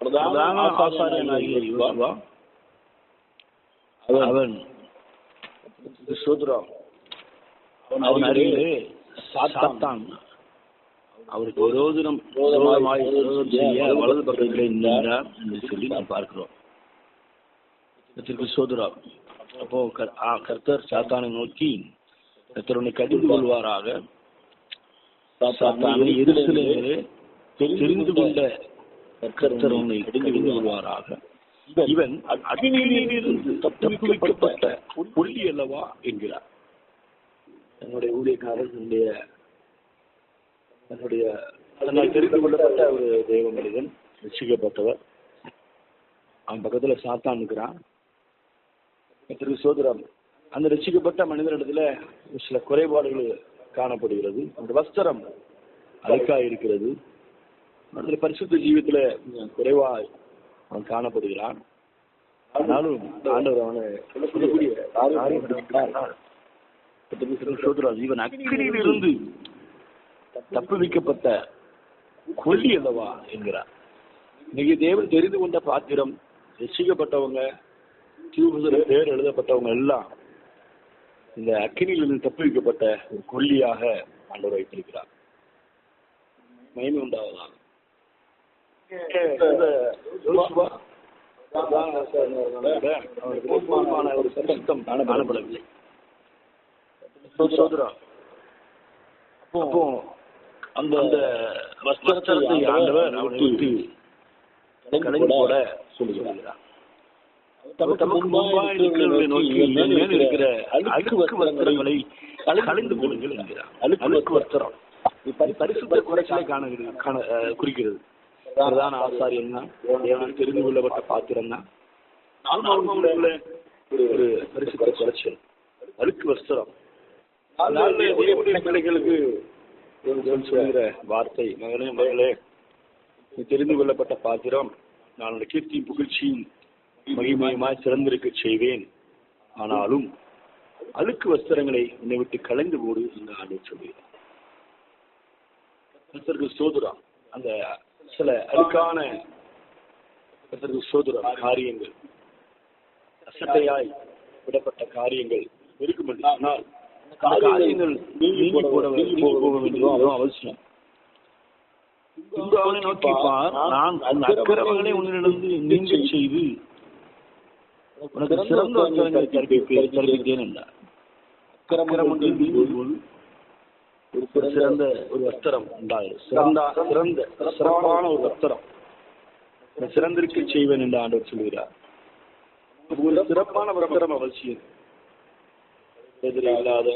பிரதான ஆசாரியனாகிய யோசுவா அவன் சோதரம் அவன் அருகிலே சாத்தான் அவருக்கு விரோதமாய் செய்ய வலது பக்கத்திலே நின்றார் என்று சொல்லி நாம் பார்க்கிறோம். சோதரம் அப்போ கர்த்தர் சாத்தானை நோக்கி கர்த்தர் கடிந்து கொள்வாராக, சாத்தானை எருசலேமிலே தெரிந்து கொண்ட கர்த்தர் உன்னை கடிந்து கொள்வாராக, இவன் அக்னியிலிருந்து தப்புவிக்கப்பட்ட புள்ளி அல்லவா என்கிறார். என்னுடைய ஊழியக்காரர் தன்னால் தெரிந்து கொள்ளப்பட்ட ஒரு தெய்வ மனிதன், ரட்சிக்கப்பட்டவர். அவன் பக்கத்துல சாத்தான் இருக்கிறான். சோதரம் அந்த ரட்சிக்கப்பட்ட மனிதனிடத்துல சில குறைபாடுகள் காணப்படுகிறது. அந்த வஸ்திரம் அழுக்காய் இருக்கிறது. அதில் பரிசுத்த ஜீவியத்துல குறைவா அவன் காணப்படுகிறான். ஆனாலும் ஆண்டவர் அவனை சொல்லக்கூடிய இவன் அக்கினியிலிருந்து தப்புவிக்கப்பட்ட கொல்லி அல்லவா என்கிறார். இன்னைக்கு தேவன் தெரிந்து கொண்ட பாத்திரம், ரட்சிக்கப்பட்டவங்க, தீர்ப்புல பேர் எழுதப்பட்டவங்க எல்லாம் இந்த அக்கினியிலிருந்து தப்புவிக்கப்பட்ட ஒரு கொல்லியாக ஆண்டவர் வைத்திருக்கிறார். மகிமை உண்டாவதாக. ஒரு பரிசுத்தம் காணப்படவில்லை. அப்போ அந்த வஸ்திரத்தை ஆண்டவர் அவனை விட்டு கலைந்து போட சொல்லுகிறார். இருக்கிற அழுக்கு வஸ்திரங்களை கலைந்து போடுங்கள் என்கிறார். அழுக்கு வஸ்திரம் பரிசுத்த குறைச்சலை குறிக்கிறது. பிரதான ஆசாரியன் தான், தேவனால் தெரிந்து கொள்ளப்பட்ட பாத்திரம் தான். ஒரு பரிசுத்த குறைச்சல், அழுக்கு வஸ்திரம். பிள்ளைகளுக்கு சொல்கிற வார்த்தை, மகளே தெரிந்து கொள்ளப்பட்ட பாத்திரம், நான் கீர்த்தி புகழ்ச்சியும் மகிமையுமாய் சிறந்திருக்க செய்வேன். ஆனாலும் அழுக்கு வஸ்திரங்களை என்னை விட்டு கலைந்து போடு என்று ஆண்டவர் சொல்கிறார். சோதரம் அந்த சில அழுக்கான சோதரம் காரியங்கள், அசட்டையாய் விடப்பட்ட காரியங்கள் இருக்கும் என்று சொன்னால் காரியங்கள் நீங்கி போக வேண்டியதும் அவசியம். அவனை நோக்கி பார், நான் அந்த அக்கிரமங்களை உன்னிடந்து நீங்க செய்து உனக்கு சிறந்த வஸ்திரங்களை கற்பித்தேன் என்றார். அக்கிரமங்கள் நீங்கும் போது ஒரு சிறந்த ஒரு வஸ்திரம் உண்டாகும். சிறப்பான ஒரு வஸ்திரம் சிறந்திருக்க செய்வேன் என்று ஆண்டவர் சொல்கிறார். ஒரு சிறப்பான வஸ்திரம் அவசியம். இல்லாத,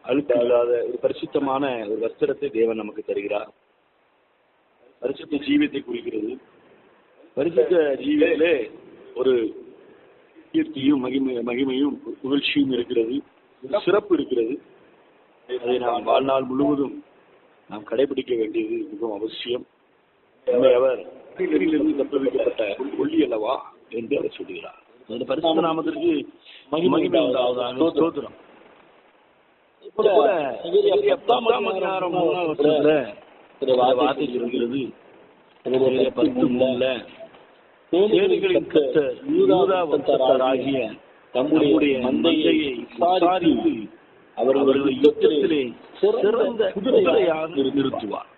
அழுக்கு இல்லாத ஒரு பரிசுத்தமான ஒரு வஸ்திரத்தை தேவன் நமக்கு தருகிறார். பரிசுத்த ஜீவியத்தை குறிக்கிறது. பரிசுத்த ஜீவியத்திலே ஒரு கீர்த்தியும் மகிமையும் புகழ்ச்சியும் இருக்கிறது, சிறப்பு இருக்கிறது. அதை நாம் வாழ்நாள் முழுவதும் நாம் கடைபிடிக்க வேண்டியது மிகவும் அவசியம். அவர் கீழிலிருந்து தப்புவிக்கப்பட்ட கொல்லி அல்லவா என்று அவர் சொல்கிறார். அந்த பரிசுத்த நாமத்திற்கு மகிமை உண்டாவதாக. ஸ்தோத்திரம். வார்த்தை சொல்கிறது, தம்முடைய மந்தையை அவர்கள் யுத்தத்திலே சிறந்த குதிரையாக நிறுத்துவார்.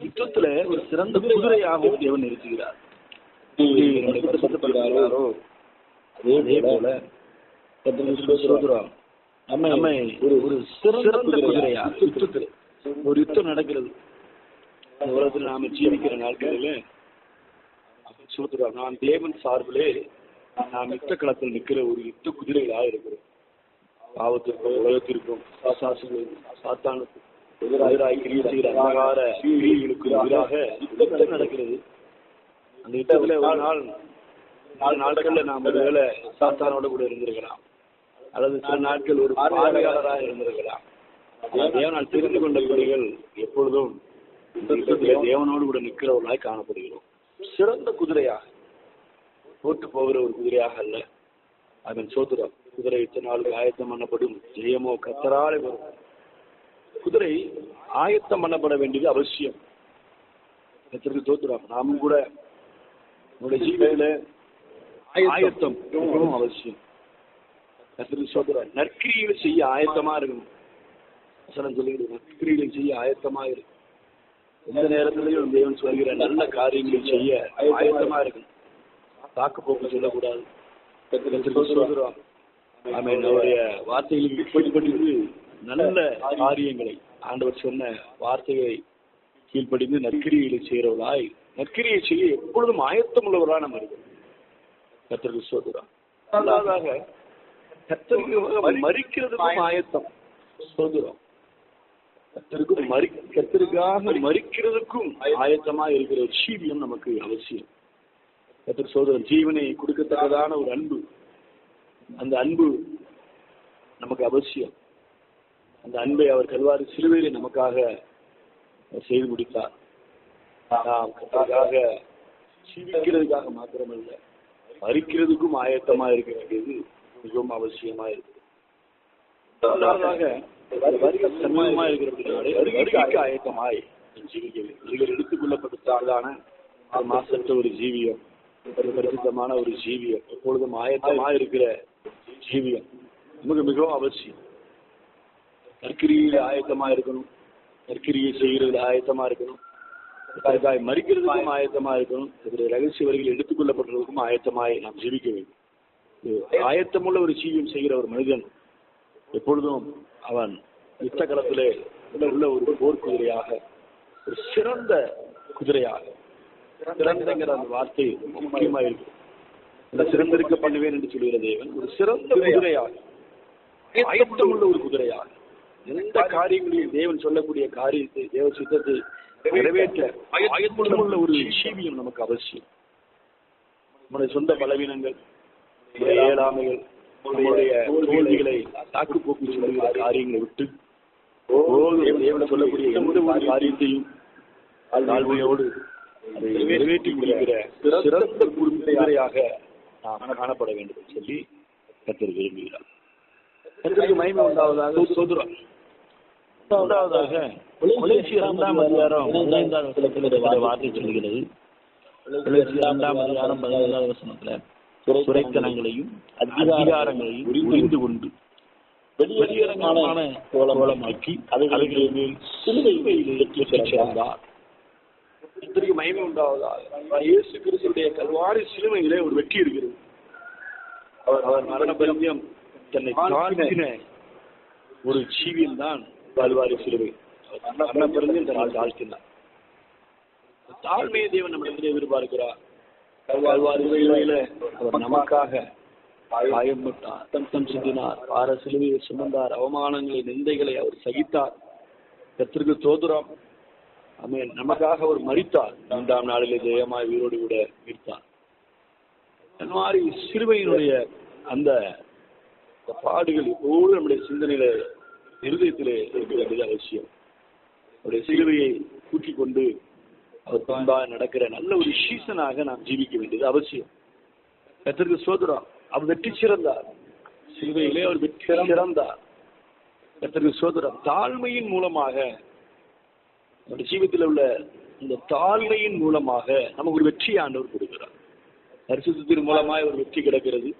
யுத்தத்துல ஒரு சிறந்த குதிரையாக தேவன் நிறுத்துகிறார். அதே போல நம்மை ஒரு சிறந்த குதிரையாக யுத்தத்தில் ஒரு யுத்தம் நடக்கிறது. உலகத்தில் நாம ஜீவிக்கிற நாட்களில நான் தேவன் சார்பிலே நாம் யுத்த களத்தில் நிற்கிற ஒரு யுத்த குதிரைகளாக இருக்கிறோம். பாவத்திற்கும் உலகத்திற்கும் சாத்தானுக்கும் எதிராக யுத்தம் நடக்கிறது. அந்த யுத்தத்துல ஒரு நாலு நாட்கள்ல நாம் ஒருவேளை சாத்தானோட கூட இருந்திருக்கலாம், அல்லது சில நாட்கள் ஒரு பார்வையாளராக இருந்திருக்கலாம். தேவனால் தெரிந்து கொண்ட குதிரைகள் எப்பொழுதும் தேவனோடு கூட நிற்கிறவர்களாய் காணப்படுகிறோம். சிறந்த குதிரையாக தோற்று போகிற ஒரு குதிரையாக அல்ல. அதன் சோத்திரம். குதிரை இத்தனை நாளுக்கு ஆயத்தம் பண்ணப்படும், ஜெயமோ கர்த்தராலே வரும். குதிரை ஆயத்தம் பண்ணப்பட வேண்டியது அவசியம். கர்த்தருக்கு ஸ்தோத்திரம். நாமும் கூட நம்முடைய ஜீவியில ஆயத்தம் மிகவும் அவசியம். கர்த்தருக்கு ஸ்தோத்திரம். நற்கிரிகளை செய்ய ஆயத்தமா இருக்கணும். வசனம் சொல்லுகிறது, நற்கிரிகளை செய்ய ஆயத்தமா இருக்கு. எந்த நேரத்திலையும் தேவன் சொல்கிற நல்ல காரியங்களை செய்ய ஆயத்தமா இருக்கணும். தாக்கு போக்கு சொல்லக்கூடாது. கர்த்தருக்கு ஸ்தோத்திரம். ஆமென். அவருடைய வார்த்தைகளுக்கு கீழ்ப்படிந்து நல்ல காரியங்களை, ஆண்டவர் சொன்ன வார்த்தைகளை கீழ்ப்படிந்து நற்கிரியை செய்கிறவர்களாய், நற்கிரியை செய்ய எப்பொழுதும் ஆயத்தம் உள்ளவர்களாக நம்ம இருக்கோம். கர்த்தருக்கு ஸ்தோத்திரம். அல்லாதாக கர்த்தருக்கு மரிக்கிறதுக்கும் ஆயத்தம். ஸ்தோத்திரம். கர்த்தருக்காக மரிக்கிறதுக்கும் ஆயத்தமா இருக்கிற ஒரு ஜீவியம் நமக்கு அவசியம். கர்த்தர் சோதரன் ஜீவனை கொடுக்கத்தக்கதான ஒரு அன்பு, அந்த அன்பு நமக்கு அவசியம். அந்த அன்பை அவர் கல்வாரி சிலுவையிலே நமக்காக செய்து முடித்தார். நாம் கர்த்தருக்காக ஜீவிக்கிறதுக்காக மாத்திரமல்ல, மரிக்கிறதுக்கும் ஆயத்தமா இருக்க வேண்டியது மிகவும் அவசியமா இருக்கு. சமயமா இருக்கிறபடினாலே வருகைக்கு ஆயத்தமாய் ஜீவிக்கவில்லை. எடுத்துக் கொள்ளப்பட்டாலான மாசற்ற ஒரு ஜீவியம், பரிசுத்தமான ஒரு ஜீவியம், எப்பொழுதும் ஆயத்தமா இருக்கிற ஜீவியம் நமக்கு மிகவும் அவசியம். நற்கிரியில ஆயத்தமா இருக்கணும், நற்கிரியை செய்கிறதுல ஆயத்தமா இருக்கணும், அதற்காக மரிக்கிறதுக்கும் ஆயத்தமா இருக்கணும், ரகசிய வரிகள் எடுத்துக் கொள்ளப்படுறதுக்கும் ஆயத்தமாய் நாம் ஜீவிக்க வேண்டும். ஆயத்தமுள்ள ஒரு ஜீவியம் செய்கிற ஒரு மனிதன் எப்பொழுதும் அவன் யுத்த களத்திலே உள்ள ஒரு போர் குதிரையாக, ஒரு சிறந்த குதிரையாக, சிறந்தங்கிற அந்த வார்த்தை முக்கியமா இருக்கு. இந்த சிறந்திருக்க பண்ணுவேன் என்று சொல்கிற தேவன் ஒரு சிறந்த குதிரையாக, ஆயத்தமுள்ள ஒரு குதிரையாக, எந்த காரியங்களையும் தேவன் சொல்லக்கூடிய காரியத்தை, தேவ சித்தத்தை நிறைவேற்ற ஆயத்தமுள்ள ஒரு ஜீவியம் நமக்கு அவசியம். நம்முடைய சொந்த பலவீனங்கள், இயலாமைகள், நம்முடைய தோல்விகளை தாக்கு போக்கு சொல்லுகிற காரியங்களை விட்டு தேவன் சொல்லக்கூடிய எந்த ஒரு காரியத்தையும் தாழ்மையோடு அதை நிறைவேற்றி முடிக்கிற சிறந்த குதிரையாக நாம் காணப்பட வேண்டும் சொல்லி கர்த்தர் விரும்புகிறார். கர்த்தருக்கு மகிமை உண்டாவதாக. சோதரம். முதலாவதாக கொலோசியர் 2ஆம் அதிகாரம் 15ஆம் வசனத்தில் வார்த்தை சொல்கிறது. கொலோசியர் 2ஆம் அதிகாரம் 15ஆம் வசனத்துல துரைத்தனங்களையும் அதிகாரங்களையும் புரிந்து கொண்டு வெளியரங்கமான கோலமாக்கி அவைகளை மேல் சிலுவையில் ஏற்றிச் சேர்ந்தார். இதற்கு மகிமை உண்டாவதாக. இயேசு கிறிஸ்துடைய கல்வாரி சிலுவையிலே ஒரு வெற்றி இருக்கிறது. அவர் மரண பரியந்தம் தன்னை தாழ்த்தின ஒரு ஜீவியம் தான் கல்வாரி சிலுவை. மரண பரியந்தம் தன்னை தாழ்த்தினார். தாழ்மையை தேவன் நம்மிடத்திலே எதிர்பார்க்கிறார். கல்வாரி சிலுவையில அவர் நமக்காக காயப்பட்டார், ரத்தம் சிந்தினார், பார சிலுவையை சுமந்தார், அவமானங்களை, நிந்தைகளை அவர் சகித்தார். கர்த்தருக்கு ஸ்தோத்திரம். ஆமென். நமக்காக அவர் மரித்தார், 3ஆம் நாளிலே ஜெயமாய் உயிரோடு கூட இருத்தார். அந்த மாதிரி சிலுவையினுடைய அந்த பாடுகள் எப்போது நம்முடைய சிந்தனையில, இருதயத்திலே இருக்க வேண்டியது அவசியம். அவருடைய சிலுவையை தூக்கிக் கொண்டு அவர் பண்பாக நடக்கிற நல்ல ஒரு சீசனாக நாம் ஜீவிக்க வேண்டியது அவசியம். கர்த்தருக்கு ஸ்தோத்திரம். அவர் வெற்றி சிறந்தார், சிலுவையிலே அவர் வெற்றி சிறந்தார். கர்த்தருக்கு ஸ்தோத்திரம். தாழ்மையின் மூலமாக, நம்முடைய ஜீவியத்தில் உள்ள இந்த தாழ்மையின் மூலமாக நமக்கு ஒரு வெற்றி ஆண்டவர் கொடுக்கிறார். பரிசுத்தத்தின் மூலமாய் ஒரு வெற்றி கிடைக்கிறது.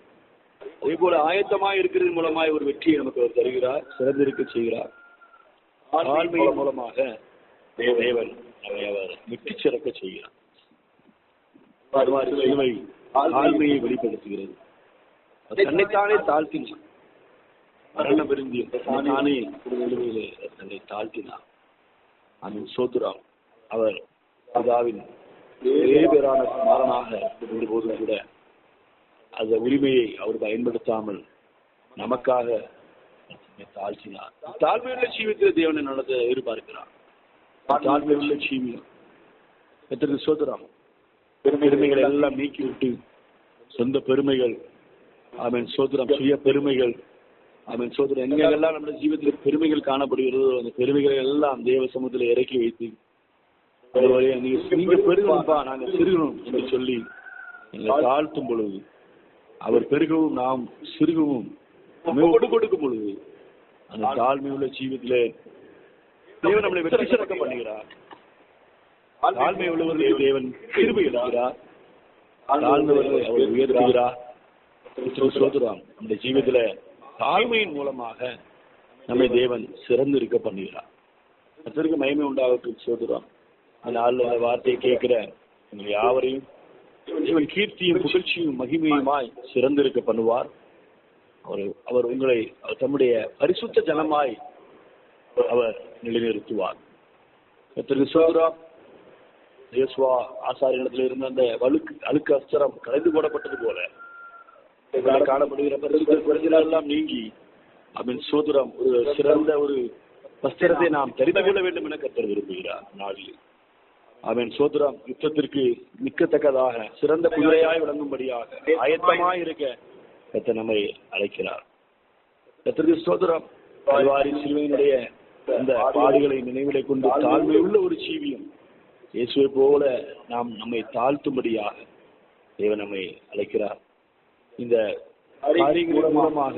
அதே போல ஆயத்தமாய் இருக்கிறது மூலமாய் ஒரு வெற்றியை நமக்கு அவர் தருகிறார், சிறந்திருக்க செய்கிறார். தாழ்மையின் மூலமாக தேவன் நம்மை அவர் வெற்றி சிறக்க செய்கிறார். சிலுவை தாழ்மையை வெளிப்படுத்துகிறது. தன்னைத்தானே தாழ்த்தினார், மரண விரும்பிய தானே சிலுவையிலே தன்னை தாழ்த்தினார். அந்த சோத்ராம் அவர் பிதாவின் ஒரே பேரான குமாரனாக இருந்தபோதும் கூட அந்த உரிமையை அவர் பயன்படுத்தாமல் நமக்காக தாழ்த்தினார். தாழ்மையுள்ள ஜீவியத்தில் தேவனை நடத்த எதிர்பார்க்கிறார். தாழ்மையுள்ள ஜீவியம் எத்தனை சோதரம் பெருமைகளை எல்லாம் நீக்கிவிட்டு சொந்த பெருமைகள், ஆமென் சோதரம், சுய பெருமைகள், ஆமென் சோதரம், எங்கெல்லாம் நம்முடைய ஜீவிதத்தில் பெருமைகள் காணப்படுகிறதோ அந்த பெருமைகளை எல்லாம் தேவ சமூகத்தில் இறக்கி வைத்து நீங்க பெருகணும்பா, நாங்க சிறுகணும் என்று சொல்லி எங்களை தாழ்த்தும் பொழுது, அவர் பெருகவும் நாம் சிறுகவும் ஒடு கொடுக்கும் பொழுது, அந்த தாழ்மையுள்ள ஜீவியத்திலே தேவன் நம்மளை வெற்றி சிறக்க பண்ணுகிறார். தாழ்மை உள்ளவர்களுக்கு தேவன் கிருபை இருக்கிறார். தாழ்ந்தவர்களை அவர் உயர்த்துகிறார். சோதரம் நம்முடைய ஜீவிதத்துல தாழ்மையின் மூலமாக நம்மை தேவன் சிறந்து இருக்க பண்ணுகிறார். கர்த்தருக்கு மகிமை உண்டாகட்டும். சோதரம் அதனால அந்த வார்த்தையை கேட்கிற உங்கள் யாவரையும் தேவன் கீர்த்தியும் புகழ்ச்சியும் மகிமையுமாய் சிறந்திருக்க பண்ணுவார். அவர் உங்களை தம்முடைய பரிசுத்த ஜனமாய் அவர் நிலைநிறுத்துவார். கர்த்தருக்கு சோதரம் யோசுவா ஆசாரியத்தில் இருந்த அந்த அழுக்கு அஸ்திரம் கலைந்து போடப்பட்டது போல காணப்படுகிற பரிசுத்தம் எல்லாம் நீங்கி அவன் சோதரம் ஒரு சிறந்த ஒரு வஸ்திரத்தை நாம் தெரிந்து கொள்ள வேண்டும் என கர்த்தர் விரும்புகிறார். நாளில் அவன் சோதரம் யுத்தத்திற்கு மிக்கத்தக்கதாக சிறந்த குதிரையாய் விளங்கும்படியாக ஆயத்தமாய் இருக்க கர்த்தர் நம்மை அழைக்கிறார். கர்த்தருக்கு சோதரம் கல்வாரி சிலுவையினுடைய அந்த பாடுகளை நினைவிலை கொண்டு தாழ்மை உள்ள ஒரு ஜீவியம் இயேசுவை போல நாம் நம்மை தாழ்த்தும்படியாக தேவன் நம்மை அழைக்கிறார். இந்த காரியங்கள் மூலமாக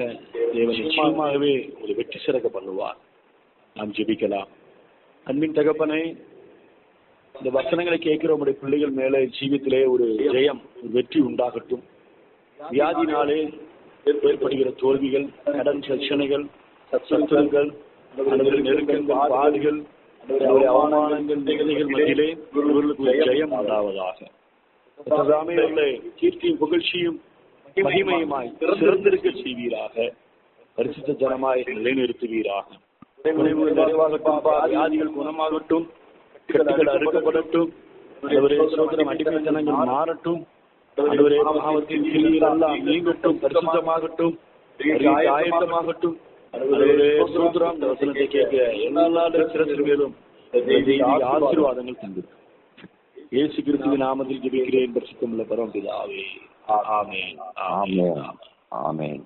தேவன் நிச்சயமாகவே ஒரு வெற்றி சிறக்க பண்ணுவார். நாம் ஜெபிக்கலாம். அன்பின் தகப்பனை, இந்த வசனங்களை கேட்கிற உங்களுடைய பிள்ளைகள் மேலே ஜீவித்திலே ஒரு ஜெயம், ஒரு வெற்றி உண்டாகட்டும். வியாதினாலே ஏற்படுகிற தோல்விகள், கடன் பிரச்சனைகள், சத்துருக்கள், நெருக்கங்கள், பாடுகள், அவமானங்கள், நிகழ்ச்சிகள் மத்தியிலே இவர்களுக்கு ஒரு ஜெயம் உண்டாவதாக. கீர்த்தியும் புகழ்ச்சியும் மகிமையுமாய் சிறந்திருக்க செய்வீராக. பரிசுத்த ஜனமாய் நிலைநிறுத்துவீராக. வியாதிகள் குணமாகட்டும், கட்டுகள் அறுக்கப்படட்டும், அடிமைத்தனங்கள் மாறட்டும், பாவத்தின் கிளிகள் எல்லாம் நீங்கட்டும், பரிசுத்தமாகட்டும், ஆயத்தமாகட்டும். சோதரம் இந்த வசனத்தை கேட்க எல்லா சிறப்பிலும் ஆசீர்வாதங்கள் தந்து இயேசு கிறிஸ்துவின் நாமத்தில் ஜெபிக்கிறேன் பரிசுத்தமுள்ள பரமபிதாவே. ஆமென். ஆமென். ஆமென்.